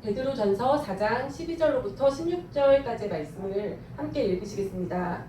베드로전서 4장 12절로부터 16절까지의 말씀을 함께 읽으시겠습니다.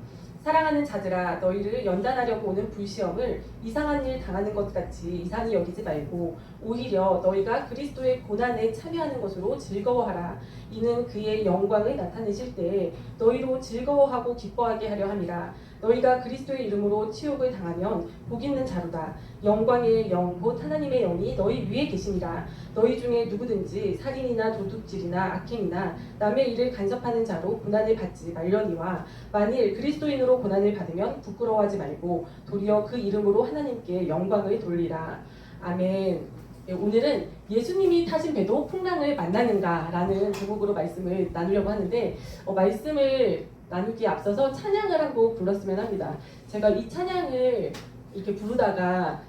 사랑하는 자들아, 너희를 연단하려고 오는 불시험을 이상한 일 당하는 것 같이 이상히 여기지 말고 오히려 너희가 그리스도의 고난에 참여하는 것으로 즐거워하라. 이는 그의 영광을 나타내실 때에 너희로 즐거워하고 기뻐하게 하려 함이라. 너희가 그리스도의 이름으로 치욕을 당하면 복 있는 자로다. 영광의 영 곧 하나님의 영이 너희 위에 계심이라. 너희 중에 누구든지 살인이나 도둑질이나 악행이나 남의 일을 간섭하는 자로 고난을 받지 말려니와 만일 그리스도인으로 고난을 받으면 부끄러워하지 말고 도리어 그 이름으로 하나님께 영광을 돌리라. 아멘. 오늘은 예수님이 타신 배도 풍랑을 만나는가라는 제목으로 말씀을 나누려고 하는데 말씀을 나누기에 앞서서 찬양을 한 곡 불렀으면 합니다. 제가 이 찬양을 이렇게 부르다가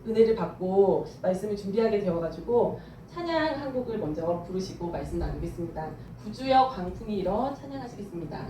은혜를 받고 말씀을 준비하게 되어가지고 찬양 한 곡을 먼저 부르시고 말씀 나누겠습니다. 구주여 광풍이 일어 찬양하시겠습니다.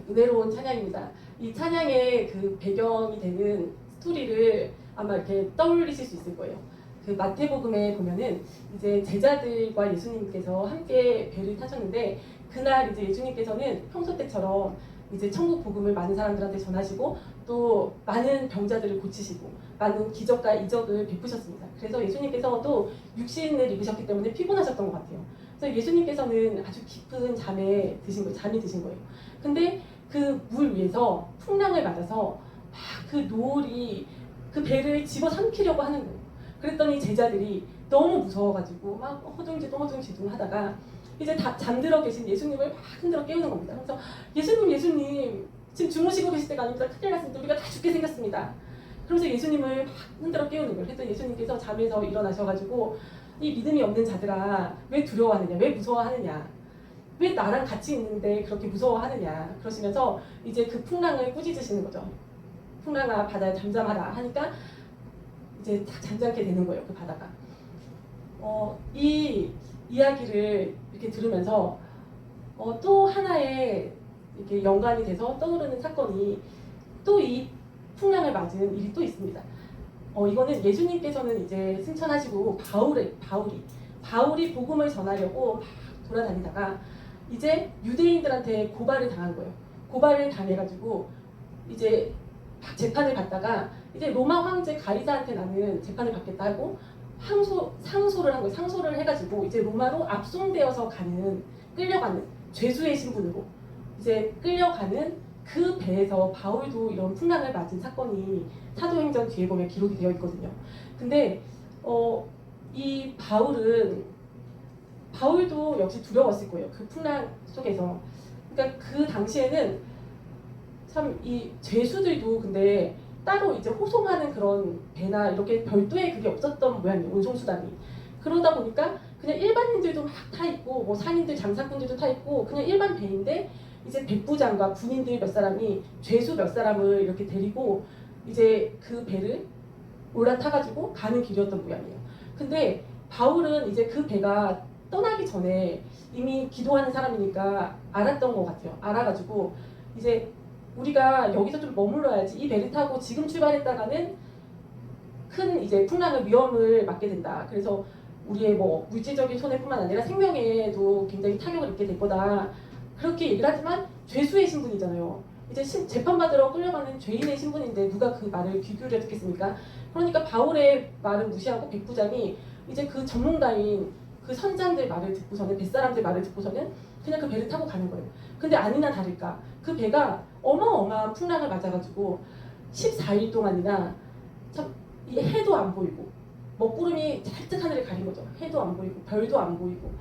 은혜로운 찬양입니다. 이 찬양의 그 배경이 되는 스토리를 아마 이렇게 떠올리실 수 있을 거예요. 그 마태복음에 보면은 이제 제자들과 예수님께서 함께 배를 타셨는데 그날 이제 예수님께서는 평소 때처럼 이제 천국 복음을 많은 사람들한테 전하시고 또 많은 병자들을 고치시고 많은 기적과 이적을 베푸셨습니다. 그래서 예수님께서도 육신을 입으셨기 때문에 피곤하셨던 것 같아요. 그래서 예수님께서는 아주 깊은 잠이 드신 거예요. 근데 그 물 위에서 풍랑을 맞아서 막 그 노을이 그 배를 집어삼키려고 하는 거예요. 그랬더니 제자들이 너무 무서워가지고 막 허둥지둥 하다가 이제 다 잠들어 계신 예수님을 막 흔들어 깨우는 겁니다. 그래서 예수님 지금 주무시고 계실 때가 아닙니다. 큰일 났습니다. 우리가 다 죽게 생겼습니다. 그러면서 예수님을 막 흔들어 깨우는 거예요. 그래서 예수님께서 잠에서 일어나셔가지고 이 믿음이 없는 자들아 왜 두려워하느냐, 왜 무서워하느냐, 왜 나랑 같이 있는데 그렇게 무서워하느냐 그러시면서 이제 그 풍랑을 꾸짖으시는 거죠. 풍랑아 바다에 잠잠하라 하니까 이제 딱 잠잠게 되는 거예요. 그 바다가. 이 이야기를 이렇게 들으면서 또 하나의 이렇게 연관이 돼서 떠오르는 사건이 또 이 풍랑을 맞은 일이 또 있습니다. 이거는 예수님께서는 이제 승천하시고 바울이 복음을 전하려고 막 돌아다니다가 이제 유대인들한테 고발을 당한 거예요. 고발을 당해가지고 이제 재판을 받다가 이제 로마 황제 가이사한테 나는 재판을 받겠다 하고 상소를 한 거예요. 상소를 해가지고 이제 로마로 압송되어서 끌려가는 죄수의 신분으로 이제 끌려가는 그 배에서 바울도 이런 풍랑을 맞은 사건이 사도행전 뒤에 보면 기록이 되어 있거든요. 근데 이 바울도 역시 두려웠을 거예요. 그 풍랑 속에서. 그러니까 그 당시에는 참 이 죄수들도 근데 따로 이제 호송하는 그런 배나 이렇게 별도의 그게 없었던 모양이에요. 운송수단이. 그러다 보니까 그냥 일반인들도 막 타 있고 뭐 상인들 장사꾼들도 타 있고 그냥 일반 배인데 이제 백부장과 군인들 몇 사람이 죄수 몇 사람을 이렇게 데리고 이제 그 배를 올라타가지고 가는 길이었던 모양이에요. 근데 바울은 이제 그 배가 떠나기 전에 이미 기도하는 사람이니까 알았던 것 같아요. 알아가지고 이제 우리가 여기서 좀 머물러야지 이 배를 타고 지금 출발했다가는 큰 이제 풍랑의 위험을 맞게 된다. 그래서 우리의 뭐 물질적인 손해뿐만 아니라 생명에도 굉장히 타격을 입게 될 거다. 그렇게 얘기를 하지만 죄수의 신분이잖아요. 이제 재판받으러 끌려가는 죄인의 신분인데 누가 그 말을 귀 기울여 듣겠습니까? 그러니까 바울의 말을 무시하고 백부장이 이제 그 전문가인 그 선장들 말을 듣고서는 뱃사람들 말을 듣고서는 그냥 그 배를 타고 가는 거예요. 근데 아니나 다를까 그 배가 어마어마한 풍랑을 맞아가지고 14일 동안이나 참 이 해도 안 보이고 먹구름이 살짝 하늘을 가린 거죠. 해도 안 보이고 별도 안 보이고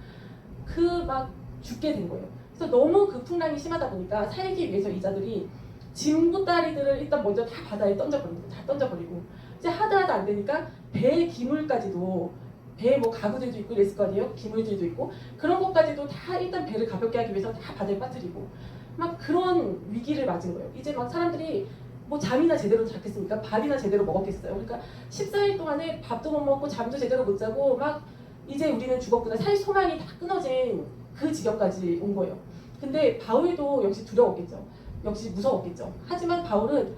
그 막 죽게 된 거예요. 그래서 너무 그 풍랑이 심하다 보니까 살기 위해서 이 자들이 짐보따리들을 일단 먼저 다 바다에 던져버리고 다 던져버리고 이제 하다 안 되니까 배의 기물까지도 배에 뭐 가구들도 있고 이랬을 거 아니에요? 기물들도 있고 그런 것까지도 다 일단 배를 가볍게 하기 위해서 다 바다에 빠뜨리고 막 그런 위기를 맞은 거예요. 이제 막 사람들이 뭐 잠이나 제대로 잤겠습니까? 밥이나 제대로 먹었겠어요? 그러니까 14일 동안에 밥도 못 먹고 잠도 제대로 못 자고 막 이제 우리는 죽었구나. 살 소망이 다 끊어진 그 지경까지 온 거예요. 근데 바울도 역시 두려웠겠죠. 역시 무서웠겠죠. 하지만 바울은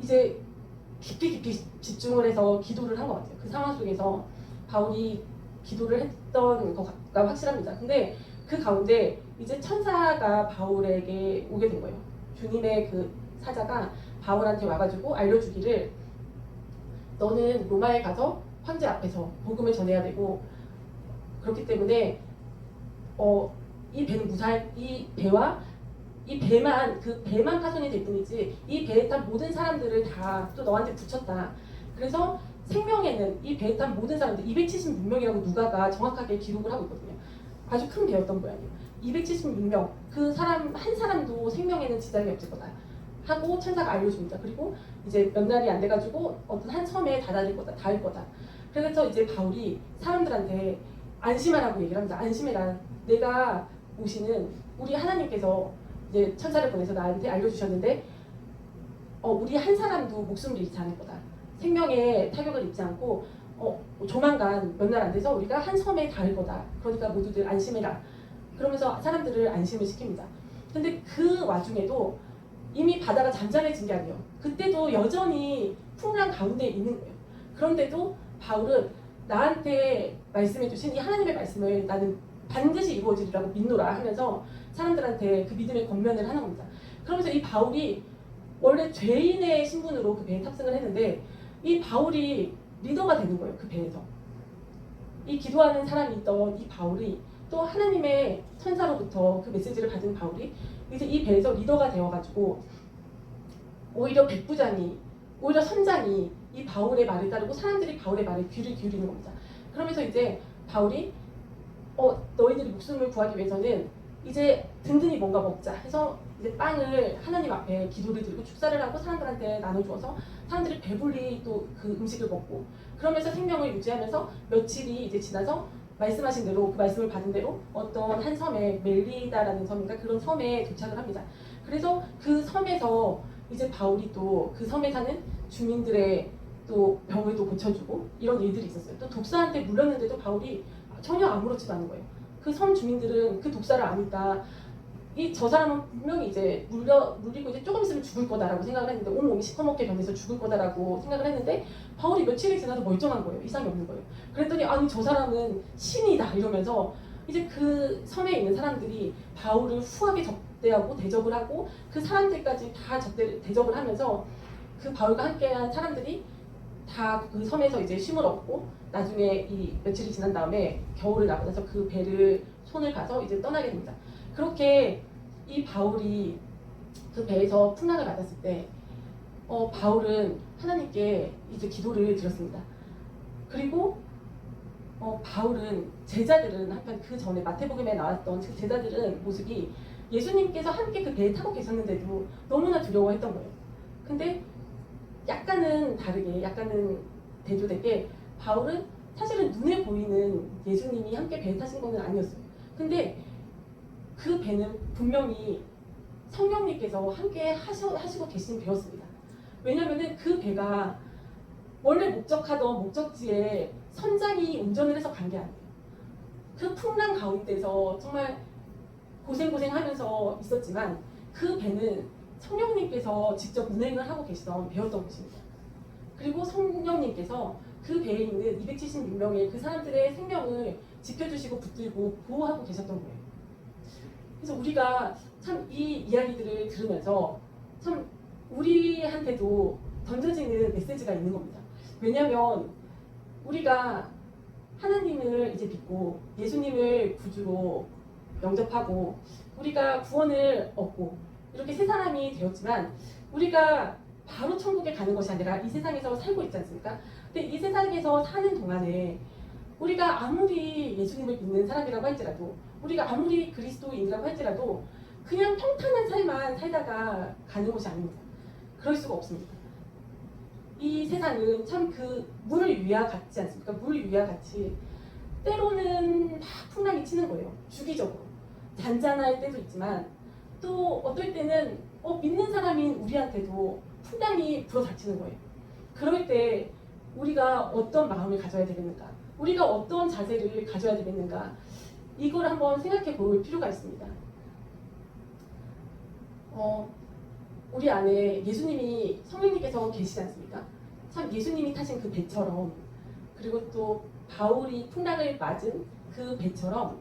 이제 깊이 집중을 해서 기도를 한 것 같아요. 그 상황 속에서 바울이 기도를 했던 것가 확실합니다. 근데 그 가운데 이제 천사가 바울에게 오게 된 거예요. 주님의 그 사자가 바울한테 와가지고 알려주기를 너는 로마에 가서 황제 앞에서 복음을 전해야 되고 그렇기 때문에 이 배는 무사할 이 배와 이 배만 그 배만 파손이 될 뿐이지 이 배에 탄 모든 사람들을 다 또 너한테 붙였다. 그래서 생명에는 이 배에 탄 모든 사람들 276명이라고 누가가 정확하게 기록을 하고 있거든요. 아주 큰 배였던 모양이에요. 276명 그 사람 한 사람도 생명에는 지장이 없을 거다 하고 천사가 알려줍니다. 그리고 이제 몇 날이 안 돼가지고 어떤 한 섬에 닿을 거다. 그래서 이제 바울이 사람들한테 안심하라고 얘기를 합니다. 안심해라. 내가 모시는 우리 하나님께서 이제 천사를 보내서 나한테 알려주셨는데 우리 한 사람도 목숨을 잃지 않을 거다. 생명에 타격을 입지 않고 조만간 몇 날 안 돼서 우리가 한 섬에 닿을 거다. 그러니까 모두들 안심해라. 그러면서 사람들을 안심을 시킵니다. 근데 그 와중에도 이미 바다가 잠잠해진 게 아니에요. 그때도 여전히 풍랑 가운데 있는 거예요. 그런데도 바울은 나한테 말씀해 주신 이 하나님의 말씀을 나는 반드시 이루어지리라고 믿노라 하면서 사람들한테 그 믿음의 권면을 하는 겁니다. 그러면서 이 바울이 원래 죄인의 신분으로 그 배에 탑승을 했는데 이 바울이 리더가 되는 거예요. 그 배에서. 이 기도하는 사람이 있던 이 바울이 또 하나님의 천사로부터 그 메시지를 받은 바울이 이제 이 배에서 리더가 되어가지고 오히려 백부장이 오히려 선장이 이 바울의 말을 따르고 사람들이 바울의 말에 귀를 기울이는 겁니다. 그러면서 이제 바울이 너희들이 목숨을 구하기 위해서는 이제 든든히 뭔가 먹자 해서 이제 빵을 하나님 앞에 기도를 드리고 축사를 하고 사람들한테 나눠주어서 사람들이 배불리 또 그 음식을 먹고 그러면서 생명을 유지하면서 며칠이 이제 지나서 말씀하신 대로 그 말씀을 받은 대로 어떤 한 섬에 멜리다라는 섬인가 그런 섬에 도착을 합니다. 그래서 그 섬에서 이제 바울이 또 그 섬에 사는 주민들의 또 병을 또 고쳐주고 이런 일들이 있었어요. 또 독사한테 물렸는데도 바울이 전혀 아무렇지도 않은 거예요. 그 섬 주민들은 그 독사를 아니까 저 사람은 분명히 이제 물리고 이제 조금 있으면 죽을 거다라고 생각을 했는데 온몸이 시커멓게 변해서 죽을 거다라고 생각을 했는데 바울이 며칠이 지나도 멀쩡한 거예요. 이상이 없는 거예요. 그랬더니 아니 저 사람은 신이다 이러면서 이제 그 섬에 있는 사람들이 바울을 후하게 접대하고 대접을 하고 그 사람들까지 다 대접을 하면서 그 바울과 함께한 사람들이 다 그 섬에서 이제 쉼을 얻고 나중에 이 며칠이 지난 다음에 겨울을 나가서 그 배를 손을 가서 이제 떠나게 됩니다. 그렇게 이 바울이 그 배에서 풍랑을 맞았을 때 바울은 하나님께 이제 기도를 드렸습니다. 그리고 바울은 제자들은 한편 그 전에 마태복음에 나왔던 그 제자들은 모습이 예수님께서 함께 그 배에 타고 계셨는데도 너무나 두려워했던 거예요. 근데 약간은 다르게 약간은 대조되게 바울은 사실은 눈에 보이는 예수님이 함께 배에 타신 건 아니었어요. 근데 그 배는 분명히 성령님께서 함께 하시고 계신 배였습니다. 왜냐하면 그 배가 원래 목적하던 목적지에 선장이 운전을 해서 간 게 아니에요. 그 풍랑 가운데서 정말 고생하면서 있었지만 그 배는 성령님께서 직접 운행을 하고 계시던 배였던 것입니다. 그리고 성령님께서 그 배에 있는 276명의 그 사람들의 생명을 지켜주시고 붙들고 보호하고 계셨던 거예요. 그래서 우리가 참 이 이야기들을 들으면서 참 우리한테도 던져지는 메시지가 있는 겁니다. 왜냐하면 우리가 하나님을 이제 믿고 예수님을 구주로 영접하고 우리가 구원을 얻고 이렇게 세 사람이 되었지만 우리가 바로 천국에 가는 것이 아니라 이 세상에서 살고 있지 않습니까? 근데 이 세상에서 사는 동안에 우리가 아무리 예수님을 믿는 사람이라고 할지라도 우리가 아무리 그리스도인이라고 할지라도 그냥 평탄한 삶만 살다가 가는 것이 아닙니다. 그럴 수가 없습니다. 이 세상은 참 그 물 위와 같지 않습니까? 물 위와 같이 때로는 막 풍랑이 치는 거예요. 주기적으로. 잔잔할 때도 있지만 또 어떨 때는 믿는 사람인 우리한테도 풍랑이 불어닥치는 거예요. 그럴 때 우리가 어떤 마음을 가져야 되겠는가? 우리가 어떤 자세를 가져야 되겠는가? 이걸 한번 생각해 볼 필요가 있습니다. 우리 안에 예수님이 성령님께서 계시지 않습니까? 참 예수님이 타신 그 배처럼 그리고 또 바울이 풍랑을 맞은 그 배처럼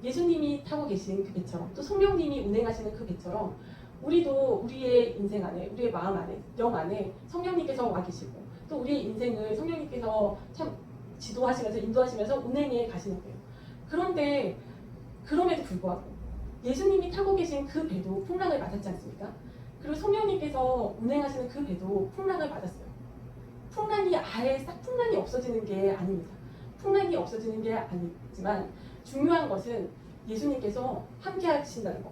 예수님이 타고 계신 그 배처럼 또 성령님이 운행하시는 그 배처럼 우리도 우리의 인생 안에 우리의 마음 안에 영 안에 성령님께서 와 계시고 또 우리의 인생을 성령님께서 참 지도하시면서 인도하시면서 운행해 가시는 거예요. 그런데 그럼에도 불구하고 예수님이 타고 계신 그 배도 풍랑을 맞았지 않습니까? 그리고 성령님께서 운행하시는 그 배도 풍랑을 맞았어요. 풍랑이 아예 싹 풍랑이 없어지는 게 아닙니다. 풍랑이 없어지는 게 아니지만 중요한 것은 예수님께서 함께 하신다는 것,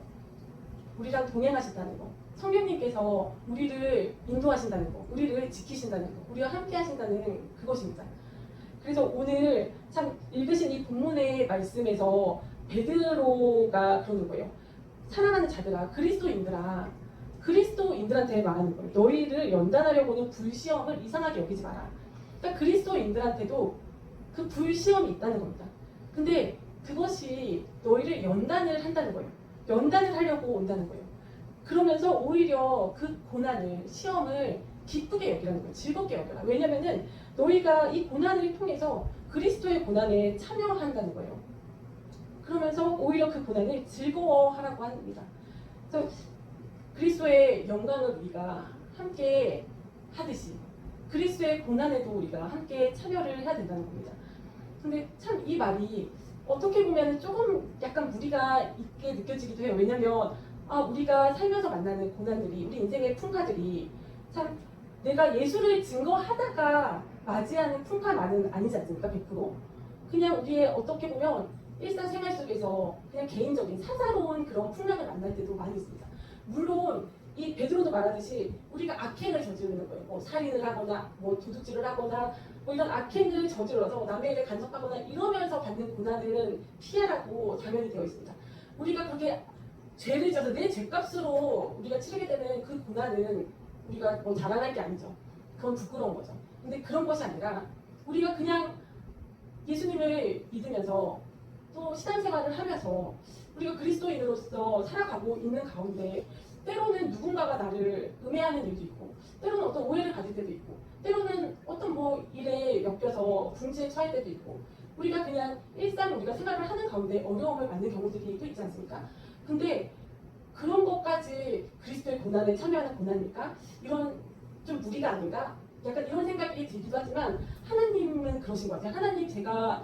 우리랑 동행하신다는 것, 성령님께서 우리를 인도하신다는 것, 우리를 지키신다는 것, 우리와 함께 하신다는 그것입니다. 그래서 오늘 참 읽으신 이 본문의 말씀에서 베드로가 그러는 거예요. 사랑하는 자들아, 그리스도인들한테 말하는 거예요. 너희를 연단하려고는 불시험을 이상하게 여기지 마라. 그러니까 그리스도인들한테도 그 불시험이 있다는 겁니다. 근데 그것이 너희를 연단을 한다는 거예요. 연단을 하려고 온다는 거예요. 그러면서 오히려 그 고난을, 시험을 기쁘게 여기라는 거예요. 즐겁게 여겨라. 왜냐면은 너희가 이 고난을 통해서 그리스도의 고난에 참여한다는 거예요. 그러면서 오히려 그 고난을 즐거워하라고 합니다. 그래서 그리스도의 영광을 우리가 함께 하듯이 그리스도의 고난에도 우리가 함께 참여를 해야 된다는 겁니다. 근데 참 이 말이 어떻게 보면 조금 약간 무리가 있게 느껴지기도 해요. 왜냐면 우리가 살면서 만나는 고난들이 우리 인생의 풍파들이 참 내가 예수를 증거하다가 맞이하는 풍파만은 아니지 않습니까? 100%. 그냥 우리의 어떻게 보면 일상생활 속에서 그냥 개인적인 사사로운 그런 풍랑을 만날 때도 많이 있습니다. 물론 이 베드로도 말하듯이 우리가 악행을 저지르는 거예요. 뭐 살인을 하거나 뭐 도둑질을 하거나 뭐 이런 악행을 저질러서 남의 일에 간섭하거나 이러면서 받는 고난은 피하라고 당연히 되어 있습니다. 우리가 그렇게 죄를 져서 내 죄값으로 우리가 치르게 되는 그 고난은 우리가 뭐 자랑할 게 아니죠. 그건 부끄러운 거죠. 근데 그런 것이 아니라 우리가 그냥 예수님을 믿으면서 또 신앙생활을 하면서 우리가 그리스도인으로서 살아가고 있는 가운데 때로는 누군가가 나를 음해하는 일도 있고 때로는 어떤 오해를 가질 때도 있고 때로는 어떤 뭐 일에 엮여서 궁지에 처할 때도 있고 우리가 그냥 일상 우리가 생활을 하는 가운데 어려움을 받는 경우들이 또 있지 않습니까? 근데 그런 것까지 그리스도의 고난에 참여하는 고난일까? 이런 좀 무리가 아닌가? 약간 이런 생각이 들기도 하지만 하나님은 그러신 것 같아요. 하나님 제가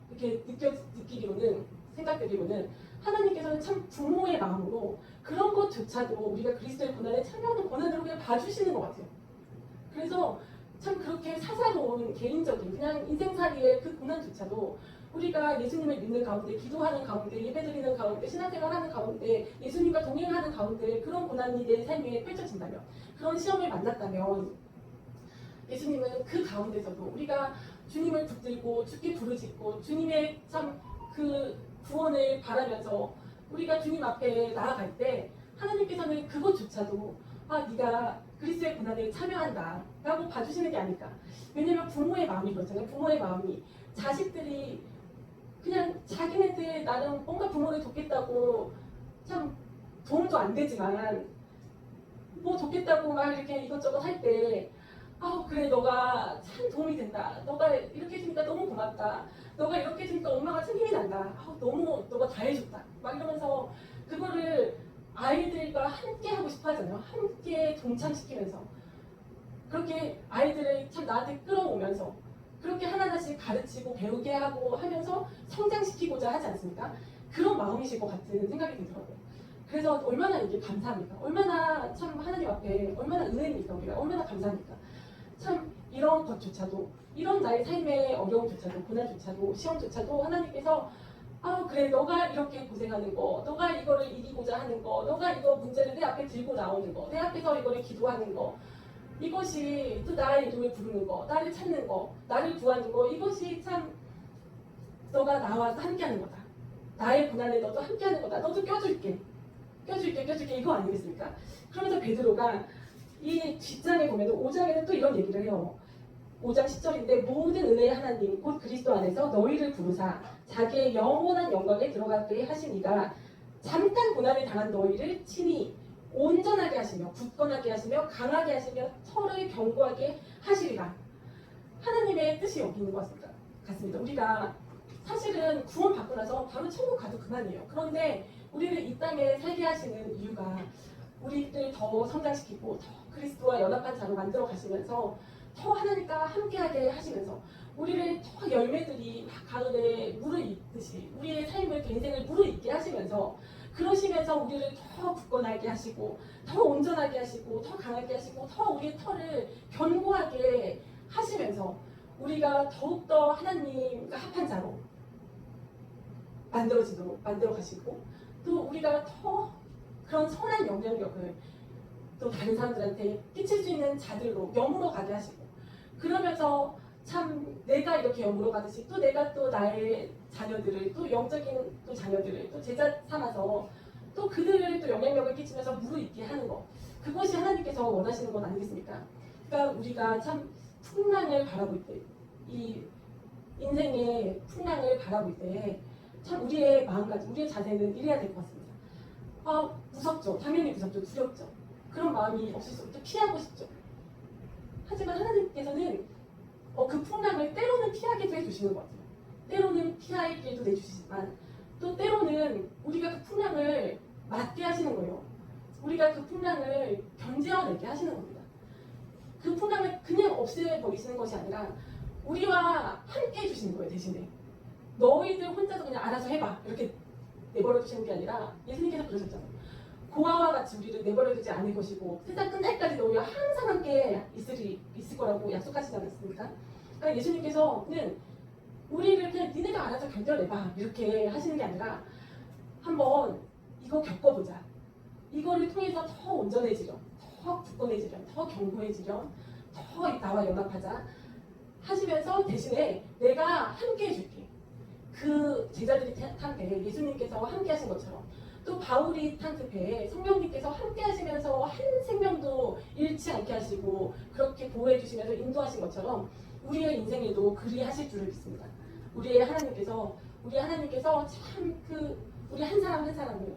이렇게 느끼기로는 생각되기로는 하나님께서는 참 부모의 마음으로 그런 것조차도 우리가 그리스도의 고난에 참여하는 고난으로 그냥 봐주시는 것 같아요. 그래서 참 그렇게 사사로운 개인적인 그냥 인생살이의 그 고난조차도 우리가 예수님을 믿는 가운데 기도하는 가운데 예배드리는 가운데 신앙생활하는 가운데 예수님과 동행하는 가운데 그런 고난이 내 삶에 펼쳐진다면 그런 시험을 만났다면 예수님은 그 가운데서도 우리가 주님을 붙들고 주께 부르짖고 주님의 참 그 구원을 바라면서 우리가 주님 앞에 나아갈 때 하나님께서는 그것조차도 네가 그리스도의 고난에 참여한다 라고 봐주시는 게 아닐까. 왜냐면 부모의 마음이 그렇잖아요. 부모의 마음이 자식들이 그냥 자기네들 나름 뭔가 부모를 돕겠다고 참 도움도 안 되지만 뭐 돕겠다고 막 이렇게 이것저것 할 때 그래 너가 참 도움이 된다. 너가 이렇게 해주니까 너무 고맙다. 너가 이렇게 해주니까 엄마가 참 힘이 난다. 너무 너가 다 해줬다. 막 이러면서 그거를 아이들과 함께 하고 싶어 하잖아요. 함께 동참시키면서 그렇게 아이들을 참 나한테 끌어오면서 그렇게 하나하나씩 가르치고 배우게 하고 하면서 성장시키고자 하지 않습니까? 그런 마음이실 것 같은 생각이 들더라고요. 그래서 얼마나 이게 감사합니까? 얼마나 참 하나님 앞에 얼마나 은혜입니까? 우리가 얼마나 감사합니까? 참 이런 것조차도 이런 나의 삶의 어려움조차도 고난조차도 시험조차도 하나님께서 그래 너가 이렇게 고생하는 거 너가 이거를 이기고자 하는 거 너가 이거 문제를 내 앞에 들고 나오는 거 내 앞에서 이거를 기도하는 거 이것이 또 나의 이름을 부르는 거 나를 찾는 거 나를 구하는 거 이것이 참 너가 나와 함께하는 거다. 나의 고난에 너도 함께하는 거다. 너도 껴줄게 이거 아니겠습니까? 그러면서 베드로가 이 뒷장에 보면 5장에는 또 이런 얘기를 해요. 5장 10절인데 모든 은혜의 하나님 곧 그리스도 안에서 너희를 부르사 자기의 영원한 영광에 들어가게 하시니가 잠깐 고난을 당한 너희를 친히 온전하게 하시며 굳건하게 하시며 강하게 하시며 서로를 견고하게 하시리라. 하나님의 뜻이 여기 있는 것 같습니다. 우리가 사실은 구원 받고 나서 바로 천국 가도 그만이에요. 그런데 우리를 이 땅에 살게 하시는 이유가 우리를 더 성장시키고 더 그리스도와 연합한 자로 만들어 가시면서 더 하나님과 함께하게 하시면서 우리를 더 열매들이 가을에 물을 잇듯이 우리의 삶을 인생을 물을 잇게 하시면서 그러시면서 우리를 더 굳건하게 하시고 더 온전하게 하시고 더 강하게 하시고 더 우리의 털을 견고하게 하시면서 우리가 더욱더 하나님과 합한 자로 만들어 가시고 또 우리가 더 그런 선한 영향력을 또 다른 사람들한테 끼칠 수 있는 자들로 영으로 가게 하시고 그러면서 참 내가 이렇게 영으로 가듯이 또 내가 또 나의 자녀들을 또 영적인 또 자녀들을 또 제자 삼아서 또 그들을 또 영향력을 끼치면서 무르익게 하는 것 그것이 하나님께서 원하시는 것 아니겠습니까? 그러니까 우리가 참 풍랑을 바라볼 때 이 인생의 풍랑을 바라볼 때 참 우리의 마음가짐, 우리의 자세는 이래야 될 것 같습니다. 무섭죠. 당연히 무섭죠. 두렵죠. 그런 마음이 없을 수 없죠. 피하고 싶죠. 하지만 하나님께서는 그 풍랑을 때로는 피하게도 해주시는 것 같아요. 때로는 피할 길도 내주시지만 또 때로는 우리가 그 풍랑을 맞게 하시는 거예요. 우리가 그 풍랑을 견제어내게 하시는 겁니다. 그 풍랑을 그냥 없애버리시는 것이 아니라 우리와 함께 해주시는 거예요. 대신에 너희들 혼자서 그냥 알아서 해봐 이렇게 내버려 두시는 게 아니라 예수님께서 그러셨잖아요. 고아와 같이 우리를 내버려두지 않을 것이고 세상 끝날까지도 우리가 항상 함께 있을 거라고 약속하시지 않았습니까? 그러니까 예수님께서는 우리를 그냥 니네가 알아서 견뎌내봐 이렇게 하시는 게 아니라 한번 이거 겪어보자. 이거를 통해서 더 온전해지렴, 더 굳건해지렴, 더 견고해지렴, 더 나와 연합하자 하시면서 대신에 내가 함께 해줄게. 그 제자들이 탄 배에 예수님께서 함께 하신 것처럼 또 바울이 탄 그 배에 성령님께서 함께 하시면서 한 생명도 잃지 않게 하시고 그렇게 보호해 주시면서 인도하신 것처럼 우리의 인생에도 그리 하실 줄을 믿습니다. 우리 하나님께서 참 우리 한 사람 한 사람을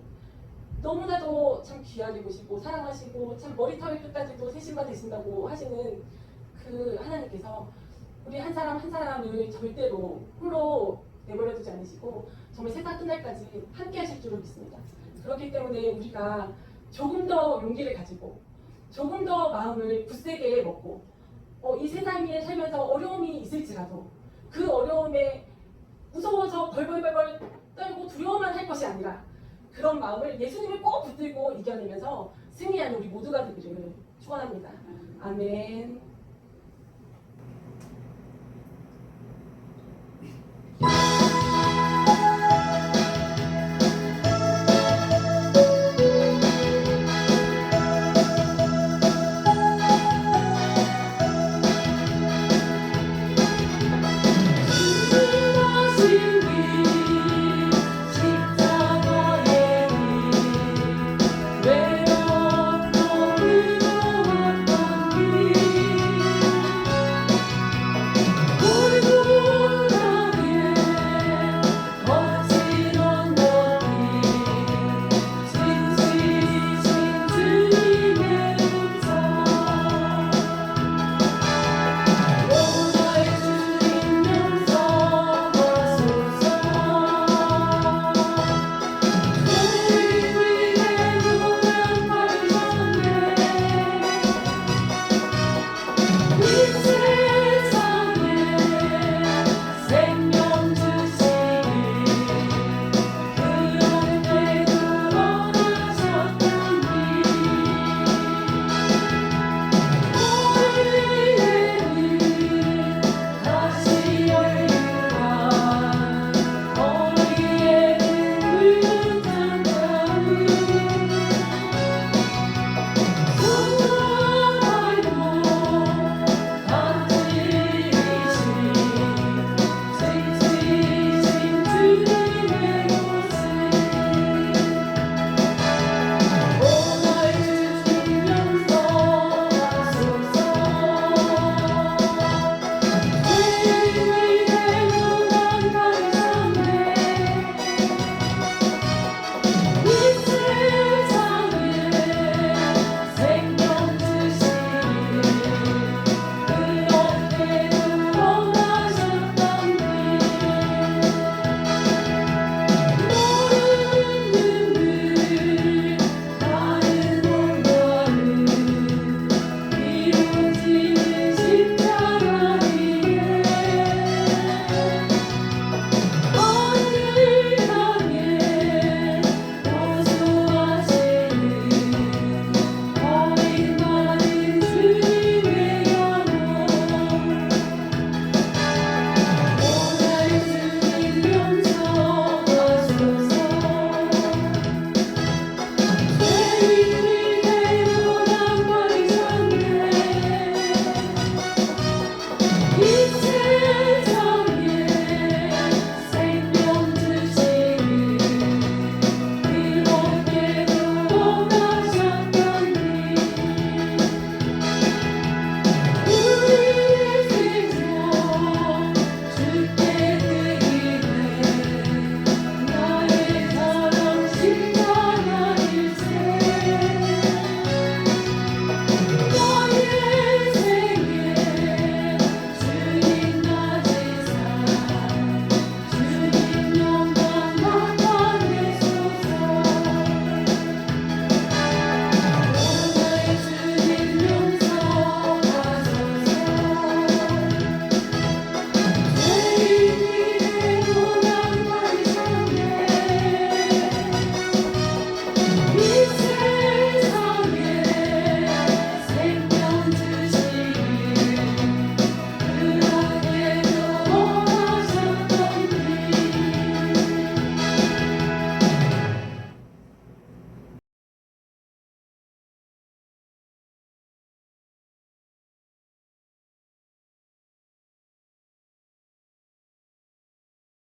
너무나도 참 귀하게 보시고 사랑하시고 참 머리털 끝까지도 세심바 되신다고 하시는 그 하나님께서 우리 한 사람 한 사람을 절대로 홀로 내버려두지 않으시고 정말 세상 끝날까지 함께 하실 줄을 믿습니다. 그렇기 때문에 우리가 조금 더 용기를 가지고 조금 더 마음을 굳세게 먹고 이 세상에 살면서 어려움이 있을지라도 그 어려움에 무서워서 벌벌벌 떨고 두려워만 할 것이 아니라 그런 마음을 예수님을 꼭 붙들고 이겨내면서 승리하는 우리 모두가 되기를 축원합니다. 아멘.